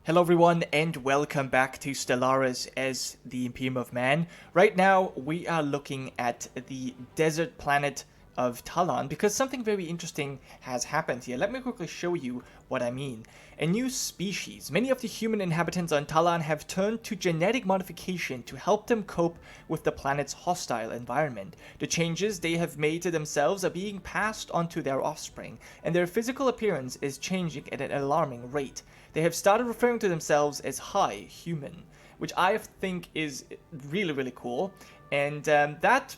Hello everyone and welcome back to Stellaris as the Imperium of Man. Right now we are looking at the desert planet of Tallarn because something very interesting has happened here. Let me quickly show you what I mean. A new species. Many of the human inhabitants on Tallarn have turned to genetic modification to help them cope with the planet's hostile environment. The changes they have made to themselves are being passed on to their offspring, and their physical appearance is changing at an alarming rate. They have started referring to themselves as high human, which I think is really cool, and that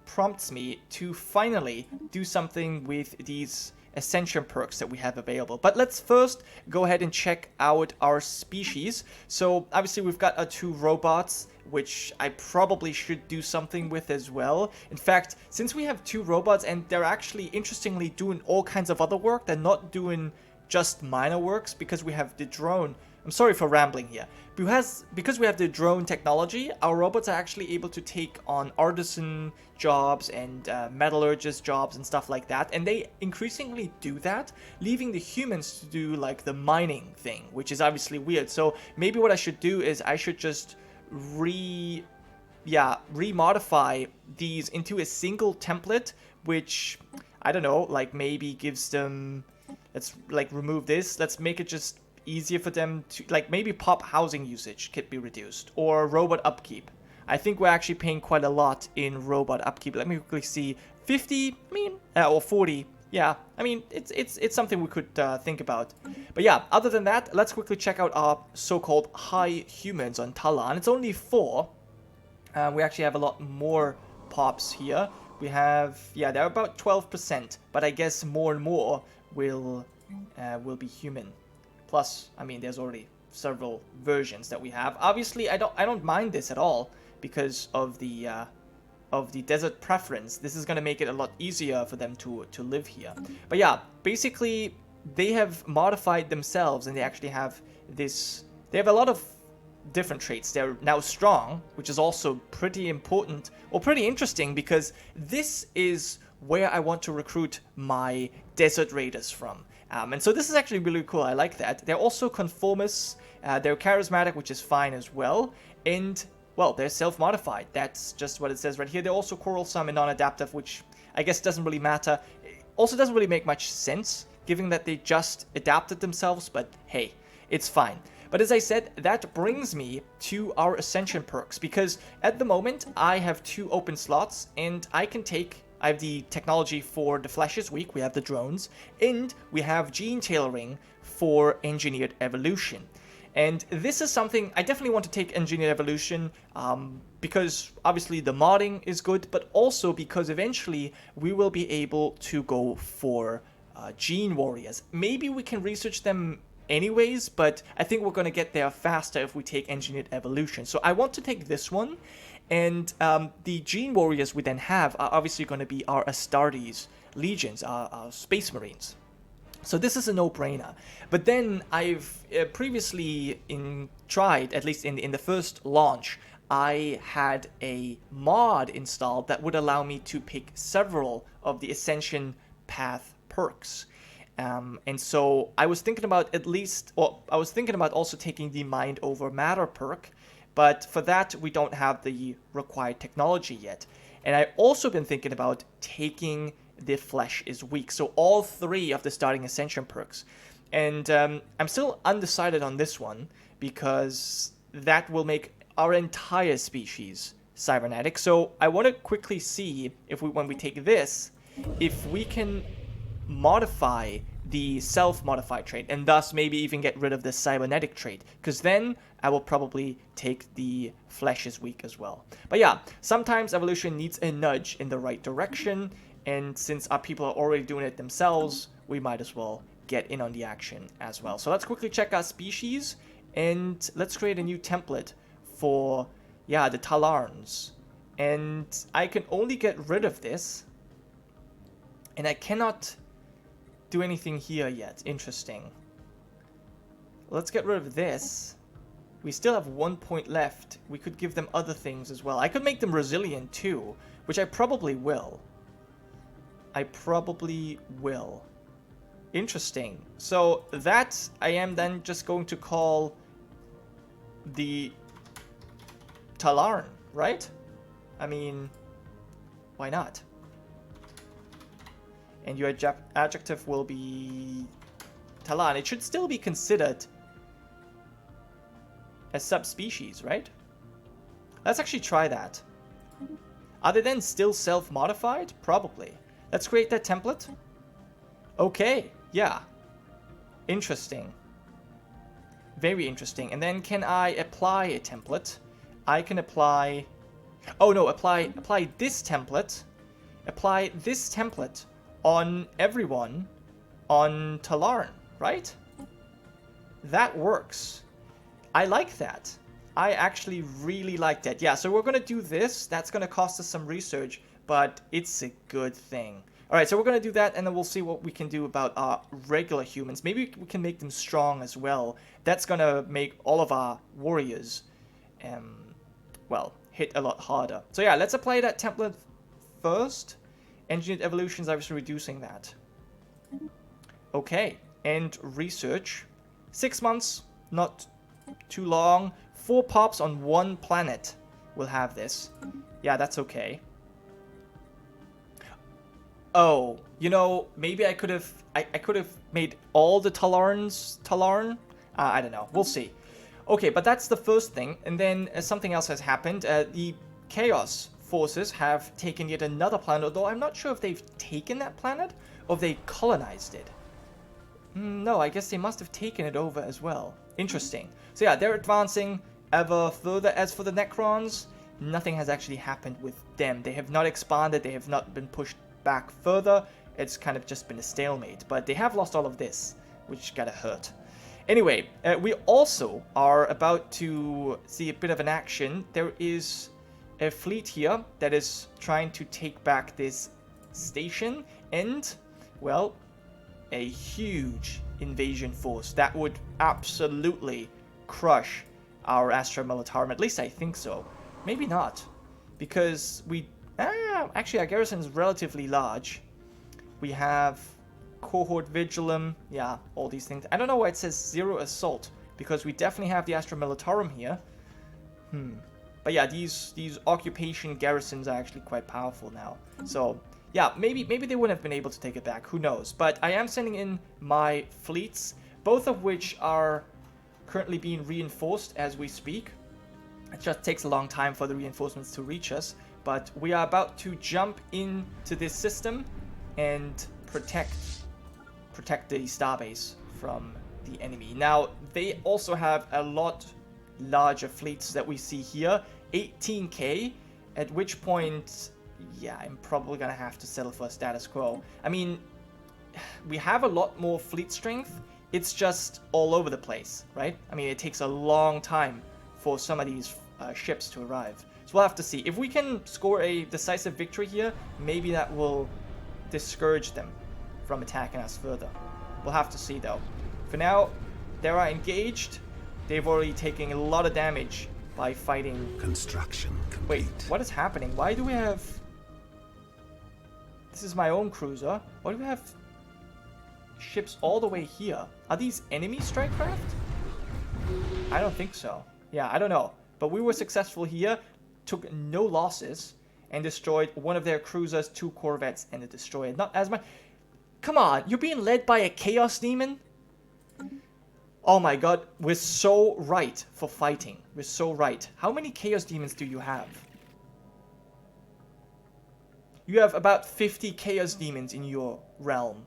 prompts me to finally do something with these Ascension perks that we have available. But let's first go ahead and check out our species. So obviously we've got our two robots, which I probably should do something with as well. In fact, since we have two robots and they're actually interestingly doing all kinds of other work, they're not doing just minor works because we have the drone. I'm sorry for rambling here. Because we have the drone technology, our robots are actually able to take on artisan jobs and metallurgist jobs and stuff like that, and they increasingly do that, leaving the humans to do like the mining thing, which is obviously weird. So maybe what I should do is I should just remodify these into a single template, which I don't know, like maybe gives them. Let's like remove this. Let's make it just easier for them to, like, maybe pop housing usage could be reduced, or robot upkeep. I think we're actually paying quite a lot in robot upkeep. Let me quickly see. 50, or 40. Yeah, I mean, it's something we could think about. But yeah, other than that, let's quickly check out our so-called high humans on Tallarn. It's only 4. We actually have a lot more pops here. We have, yeah, they're about 12%, but I guess more and more will be human. Plus, I mean, there's already several versions that we have. Obviously, I don't mind this at all because of the desert preference. This is gonna make it a lot easier for them to live here. But yeah, basically, they have modified themselves, and they actually have this. They have a lot of different traits. They're now strong, which is also pretty important or pretty interesting because this is where I want to recruit my desert raiders from. And so this is actually really cool. I like that. They're also conformists. They're charismatic, which is fine as well. And, well, they're self-modified. That's just what it says right here. They're also quarrelsome and non-adaptive, which I guess doesn't really matter. It also doesn't really make much sense, given that they just adapted themselves. But, hey, it's fine. But as I said, that brings me to our Ascension perks, because at the moment, I have 2 open slots, and I have the technology for the Flesh is Weak, we have the drones, and we have gene tailoring for engineered evolution. And this is something, I definitely want to take engineered evolution, because obviously the modding is good, but also because eventually we will be able to go for gene warriors. Maybe we can research them anyways, but I think we're going to get there faster if we take engineered evolution. So I want to take this one, and the gene warriors we then have are obviously going to be our Astartes legions, our space marines. So this is a no-brainer. But then I've previously tried, at least in the first launch, I had a mod installed that would allow me to pick several of the Ascension path perks. And so I was thinking about also taking the Mind Over Matter perk, but for that we don't have the required technology yet. And I also been thinking about taking the Flesh is Weak, so all 3 of the starting Ascension perks. And I'm still undecided on this one, because that will make our entire species cybernetic. So I want to quickly see if when we take this, if we can modify the self-modified trait, and thus maybe even get rid of the cybernetic trait, because then I will probably take the Flesh is Weak as well. But yeah, sometimes evolution needs a nudge in the right direction, and since our people are already doing it themselves, we might as well get in on the action as well. So let's quickly check our species, and let's create a new template for, yeah, the Tallarns. And I can only get rid of this, and I cannot do anything here yet. Interesting. Let's get rid of this. We still have 1 point left. We could give them other things as well. I could make them resilient too, which I probably will. Interesting. So that I am then just going to call the Tallarn, right? I mean, why not? And your adjective will be Tallarn. It should still be considered a subspecies, right? Let's actually try that. Are they then still self-modified? Probably. Let's create that template. Okay, yeah. Interesting. Very interesting. And then can I apply a template? I can apply... Oh no, apply this template. Apply this template on everyone on Tallarn, right? That works. I like that. I actually really like that. Yeah, so we're going to do this. That's going to cost us some research, but it's a good thing. All right, so we're going to do that, and then we'll see what we can do about our regular humans. Maybe we can make them strong as well. That's going to make all of our warriors, well, hit a lot harder. So yeah, let's apply that template first. Engineered evolutions, obviously reducing that. Okay, and research. 6 months, not too long. 4 pops on 1 planet will have this. Yeah, that's okay. Oh, you know, maybe I could have made all the Tallarn. I don't know. We'll see. Okay, but that's the first thing. And then something else has happened. The Chaos forces have taken yet another planet, although I'm not sure if they've taken that planet or if they colonized it. No, I guess they must have taken it over as well. Interesting. So yeah, they're advancing ever further. As for the Necrons, nothing has actually happened with them. They have not expanded. They have not been pushed back further. It's kind of just been a stalemate. But they have lost all of this, which gotta hurt. Anyway, we also are about to see a bit of an action. There is a fleet here that is trying to take back this station and, well, a huge invasion force that would absolutely crush our Astra Militarum. At least I think so. Maybe not, because actually our garrison is relatively large. We have Cohort Vigilum, yeah, all these things. I don't know why it says 0 assault, because we definitely have the Astra Militarum here. But yeah, these occupation garrisons are actually quite powerful now. So yeah, maybe they wouldn't have been able to take it back. Who knows? But I am sending in my fleets, both of which are currently being reinforced as we speak. It just takes a long time for the reinforcements to reach us. But we are about to jump into this system and protect the starbase from the enemy. Now, they also have a lot larger fleets that we see here. 18k, at which point, yeah, I'm probably gonna have to settle for a status quo. I mean, we have a lot more fleet strength. It's just all over the place, right? I mean, it takes a long time for some of these ships to arrive. So we'll have to see. If we can score a decisive victory here, maybe that will discourage them from attacking us further. We'll have to see, though. For now, they are engaged. They've already taken a lot of damage by fighting. Construction complete. Wait, what is happening? Why do we have... This is my own cruiser. Why do we have ships all the way here? Are these enemy strike craft? I don't think so. Yeah, I don't know. But we were successful here, took no losses, and destroyed one of their cruisers, 2 corvettes, and a destroyer. Not as much. Come on, you're being led by a Chaos Demon? Oh my god, we're so right for fighting. We're so right. How many Chaos Demons do you have? You have about 50 Chaos Demons in your realm.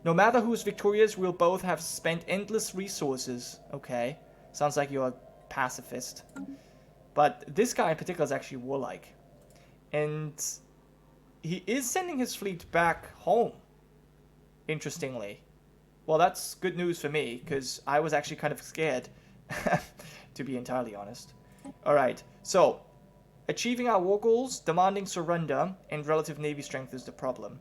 No matter who's victorious, we'll both have spent endless resources. Okay, sounds like you're a pacifist. But this guy in particular is actually warlike. And he is sending his fleet back home, interestingly. Well, that's good news for me, because I was actually kind of scared, to be entirely honest. Alright, so, achieving our war goals, demanding surrender, and relative navy strength is the problem.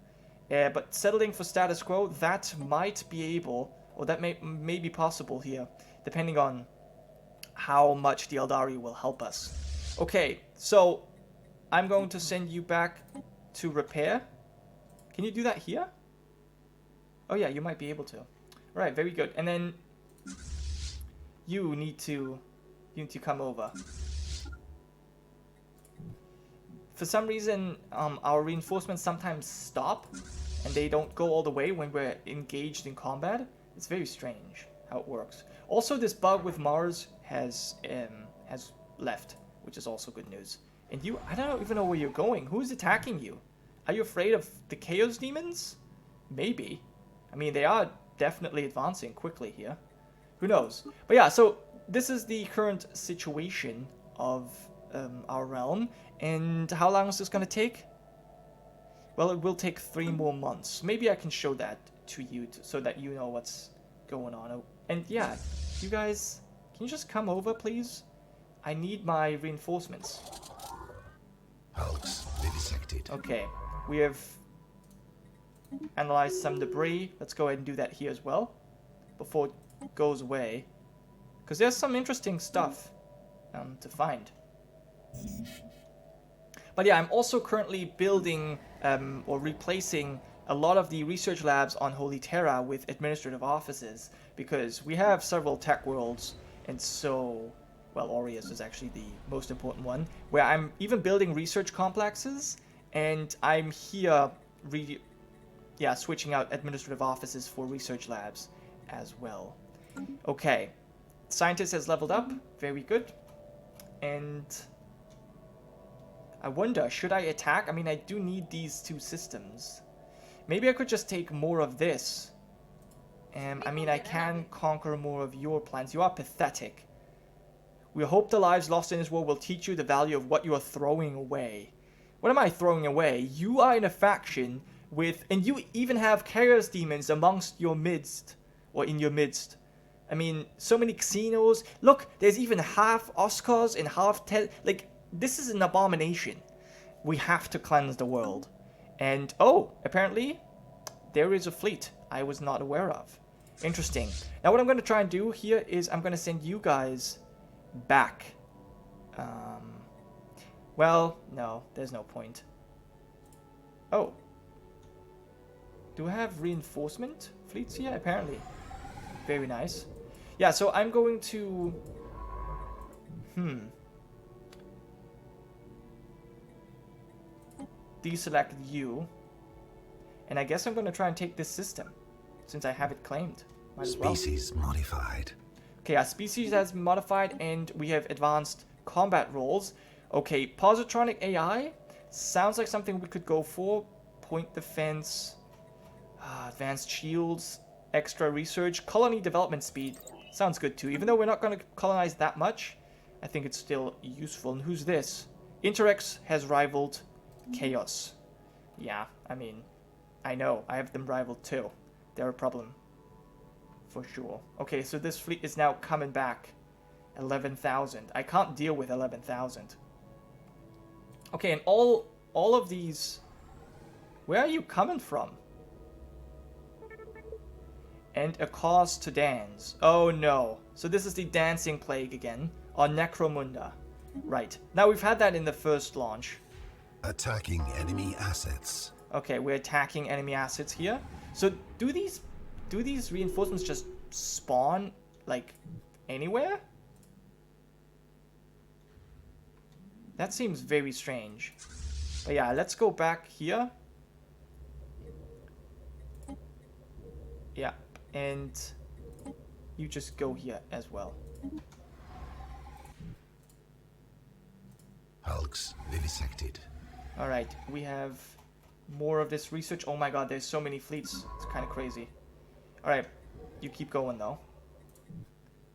But settling for status quo, that might be able, or that may be possible here, depending on how much the Eldari will help us. Okay, so, I'm going to send you back to repair. Can you do that here? Oh yeah, you might be able to. Right, very good. And then you need to You need to come over. For some reason, our reinforcements sometimes stop, and they don't go all the way when we're engaged in combat. It's very strange how it works. Also, this bug with Mars has left, which is also good news. And you, I don't even know where you're going. Who's attacking you? Are you afraid of the Chaos Demons? Maybe. I mean, they are definitely advancing quickly here. Who knows? But yeah, so this is the current situation of our realm. And how long is this going to take? Well, it will take 3 more months. Maybe I can show that to you so that you know what's going on. And yeah, you guys, can you just come over, please? I need my reinforcements. Hulks vivisected. Okay, we have analyzed some debris. Let's go ahead and do that here as well before it goes away. Because there's some interesting stuff to find. But yeah, I'm also currently building or replacing a lot of the research labs on Holy Terra with administrative offices because we have several tech worlds, and so, well, Aureus is actually the most important one, where I'm even building research complexes, and I'm here switching out administrative offices for research labs as well. Okay, scientist has leveled up, very good, and I wonder, should I attack? I mean, I do need these 2 systems. Maybe I could just take more of this. I mean, I can conquer more of your plans. You are pathetic. We hope the lives lost in this war will teach you the value of what you are throwing away. What am I throwing away? You are in a faction with... And you even have Chaos Demons amongst your midst. Or in your midst. I mean, so many Xenos. Look, there's even half Oscars and half... Like... This is an abomination. We have to cleanse the world. And, oh, apparently, there is a fleet I was not aware of. Interesting. Now, what I'm going to try and do here is I'm going to send you guys back. Well, no, there's no point. Oh. Do I have reinforcement fleets here? Apparently. Very nice. Yeah, so I'm going to... deselect you, and I guess I'm going to try and take this system since I have it claimed. Might as well. Species modified. Okay, our species has been modified, and we have advanced combat roles. Okay, positronic AI sounds like something we could go for. Point defense, advanced shields, extra research, colony development speed sounds good too. Even though we're not going to colonize that much, I think it's still useful. And who's this? Interrex has rivaled Chaos. Yeah, I mean, I know. I have them rivaled too. They're a problem. For sure. Okay, so this fleet is now coming back. 11,000. I can't deal with 11,000. Okay, and all of these... Where are you coming from? And a cause to dance. Oh no. So this is the dancing plague again. On Necromunda. Right. Now we've had that in the first launch. Attacking enemy assets. Okay, we're attacking enemy assets here. So do these reinforcements just spawn like anywhere? That seems very strange. But yeah, let's go back here. Yeah, and you just go here as well. Hulks vivisected. Alright, we have more of this research. Oh my god, there's so many fleets. It's kind of crazy. Alright, you keep going though.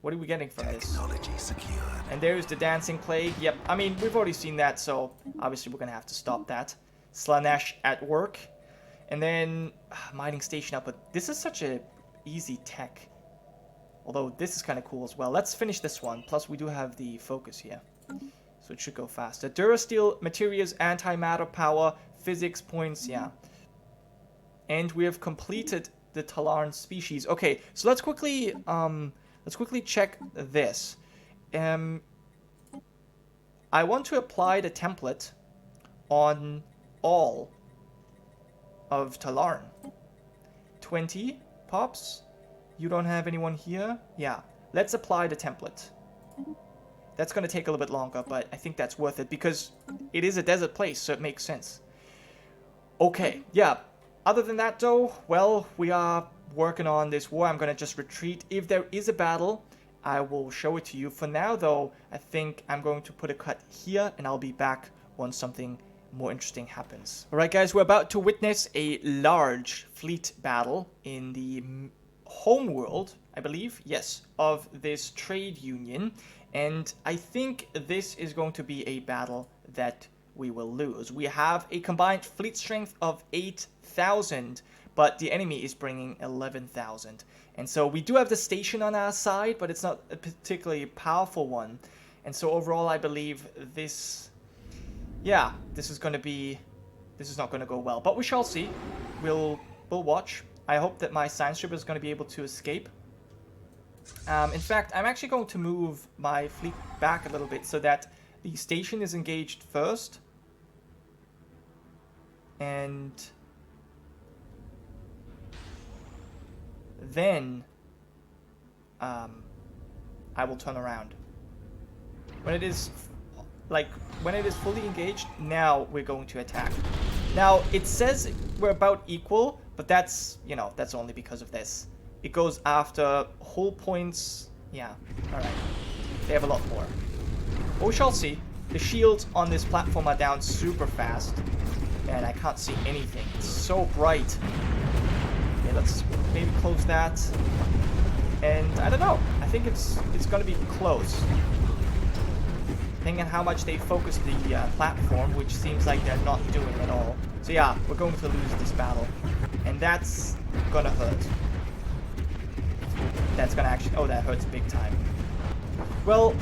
What are we getting from this? Technology secured. And there's the dancing plague. Yep, I mean, we've already seen that, so obviously we're going to have to stop that. Slanesh at work. And then, mining station up. But this is such a easy tech. Although this is kind of cool as well. Let's finish this one. Plus, we do have the focus here. So it should go faster. Durasteel, materials, antimatter power, physics points, yeah. And we have completed the Tallarn species. Okay, so let's quickly check this. I want to apply the template on all of Tallarn. 20 pops. You don't have anyone here? Yeah. Let's apply the template. That's going to take a little bit longer, but I think that's worth it because it is a desert place, so it makes sense. Okay, yeah. Other than that, though, well, we are working on this war. I'm going to just retreat. If there is a battle, I will show it to you. For now, though, I think I'm going to put a cut here, and I'll be back once something more interesting happens. Alright, guys, we're about to witness a large fleet battle in the home world, I believe, yes, of this trade union. And I think this is going to be a battle that we will lose. We have a combined fleet strength of 8,000, but the enemy is bringing 11,000. And so we do have the station on our side, but it's not a particularly powerful one. And so overall, I believe this, yeah, this is not going to go well. But we shall see. We'll watch. I hope that my science ship is going to be able to escape. In fact, I'm actually going to move my fleet back a little bit so that the station is engaged first. And then I will turn around. When it is fully engaged, now we're going to attack. Now, it says we're about equal, but that's, you know, that's only because of this. It goes after hull points. Yeah, alright. They have a lot more. But we shall see. The shields on this platform are down super fast. And I can't see anything. It's so bright. Okay, let's maybe close that. And I don't know. I think it's going to be close. Depending on how much they focus the platform, which seems like they're not doing at all. So yeah, we're going to lose this battle. And that's going to hurt. That's going to actually... Oh, that hurts big time. Well,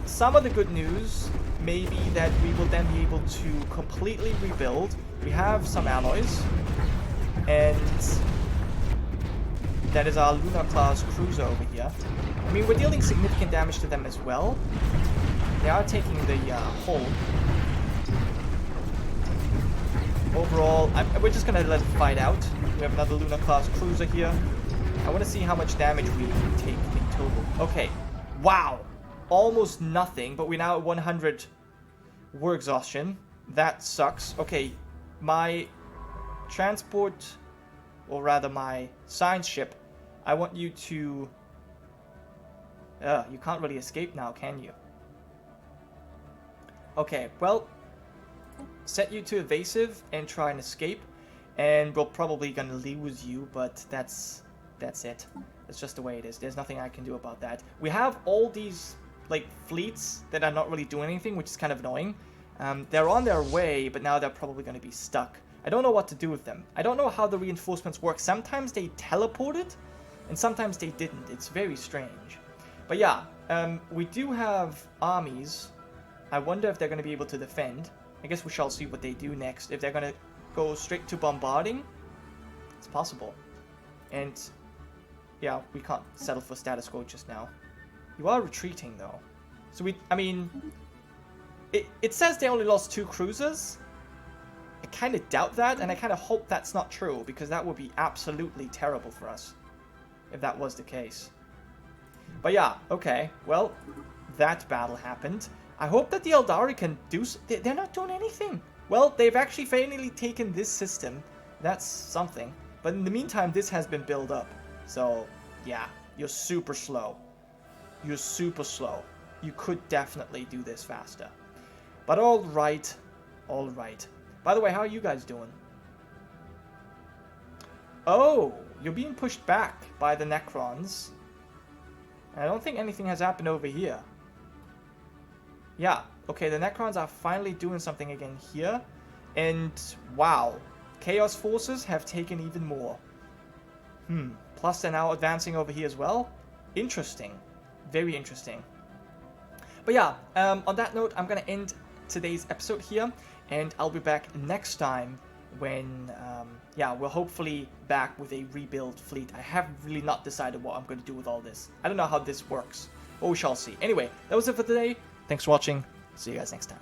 some of the good news may be that we will then be able to completely rebuild. We have some alloys. And that is our Lunar class cruiser over here. I mean, we're dealing significant damage to them as well. They are taking the hull. Overall, we're just going to let it fight out. We have another Lunar class cruiser here. I want to see how much damage we take in total. Okay. Wow. Almost nothing, but we're now at 100 war exhaustion. That sucks. Okay. My transport, or rather my science ship, I want you to... you can't really escape now, can you? Okay, well, set you to evasive and try and escape, and we're probably gonna lose you, but that's it. That's just the way it is. There's nothing I can do about that. We have all these, like, fleets that are not really doing anything, which is kind of annoying. They're on their way, but now they're probably going to be stuck. I don't know what to do with them. I don't know how the reinforcements work. Sometimes they teleported, and sometimes they didn't. It's very strange. But yeah, we do have armies. I wonder if they're going to be able to defend. I guess we shall see what they do next. If they're going to go straight to bombarding, it's possible. And yeah, we can't settle for status quo just now. You are retreating though. So I mean, it says they only lost 2 cruisers. I kind of doubt that, and I kind of hope that's not true, because that would be absolutely terrible for us if that was the case. But yeah, okay, well, that battle happened. I hope that the Eldari can do... They're not doing anything. Well, they've actually finally taken this system. That's something. But in the meantime, this has been built up. So, yeah, you're super slow. You're super slow. You could definitely do this faster. But alright. Alright. By the way, how are you guys doing? Oh, you're being pushed back by the Necrons. I don't think anything has happened over here. Yeah, okay, the Necrons are finally doing something again here. And, wow. Chaos Forces have taken even more. Plus they're now advancing over here as well. Interesting. Very interesting. But yeah, on that note, I'm going to end today's episode here. And I'll be back next time when, yeah, we're hopefully back with a rebuild fleet. I have really not decided what I'm going to do with all this. I don't know how this works, but we shall see. Anyway, that was it for today. Thanks for watching. See you guys next time.